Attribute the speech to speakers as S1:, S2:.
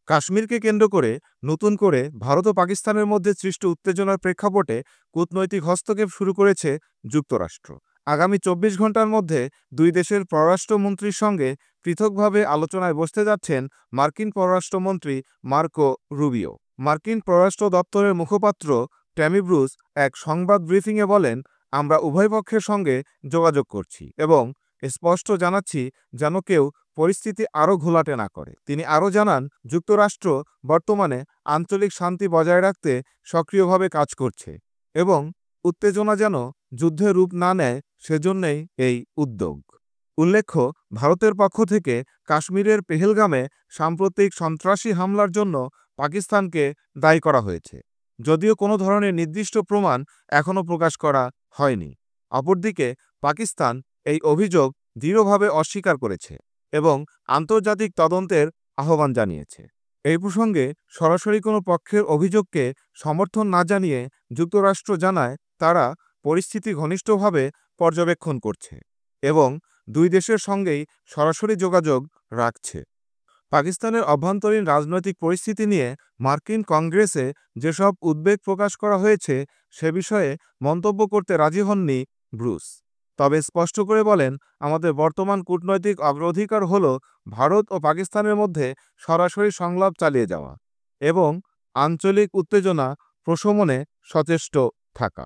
S1: কাশ্মীরকে কেন্দ্র করে নতুন করে ভারত ও পাকিস্তানের মধ্যে সৃষ্ট উত্তেজনার প্রেক্ষাপটে কূটনৈতিক হস্তক্ষেপ শুরু করেছে যুক্তরাষ্ট্র। আগামী ২৪ ঘন্টার মধ্যে দুই দেশের পররাষ্ট্রমন্ত্রীর সঙ্গে পৃথকভাবে আলোচনায় বসতে যাচ্ছেন মার্কিন পররাষ্ট্রমন্ত্রী মার্কো রুবিও। মার্কিন পররাষ্ট্র দপ্তরের মুখপাত্র ট্যামি ব্রুস এক সংবাদ ব্রিফিংয়ে বলেন, আমরা উভয় পক্ষের সঙ্গে যোগাযোগ করছি এবং স্পষ্ট জানাচ্ছি যেন কেউ পরিস্থিতি আরও ঘোলাটে না করে। তিনি আরও জানান, যুক্তরাষ্ট্র বর্তমানে আঞ্চলিক শান্তি বজায় রাখতে সক্রিয়ভাবে কাজ করছে এবং উত্তেজনা যেন যুদ্ধের রূপ না নেয় সেজন্যই এই উদ্যোগ। উল্লেখ্য, ভারতের পক্ষ থেকে কাশ্মীরের পেহেলগামে সাম্প্রতিক সন্ত্রাসী হামলার জন্য পাকিস্তানকে দায়ী করা হয়েছে, যদিও কোনো ধরনের নির্দিষ্ট প্রমাণ এখনও প্রকাশ করা হয়নি। অপরদিকে পাকিস্তান এই অভিযোগ দৃঢ়ভাবে অস্বীকার করেছে এবং আন্তর্জাতিক তদন্তের আহ্বান জানিয়েছে। এই প্রসঙ্গে সরাসরি কোনো পক্ষের অভিযোগকে সমর্থন না জানিয়ে যুক্তরাষ্ট্র জানায়, তারা পরিস্থিতি ঘনিষ্ঠভাবে পর্যবেক্ষণ করছে এবং দুই দেশের সঙ্গেই সরাসরি যোগাযোগ রাখছে। পাকিস্তানের অভ্যন্তরীণ রাজনৈতিক পরিস্থিতি নিয়ে মার্কিন কংগ্রেসে যেসব উদ্বেগ প্রকাশ করা হয়েছে সে বিষয়ে মন্তব্য করতে রাজি হননি ব্রুস। তবে স্পষ্ট করে বলেন, আমাদের বর্তমান কূটনৈতিক অগ্রাধিকার হল ভারত ও পাকিস্তানের মধ্যে সরাসরি সংলাপ চালিয়ে যাওয়া এবং আঞ্চলিক উত্তেজনা প্রশমনে সচেষ্ট থাকা।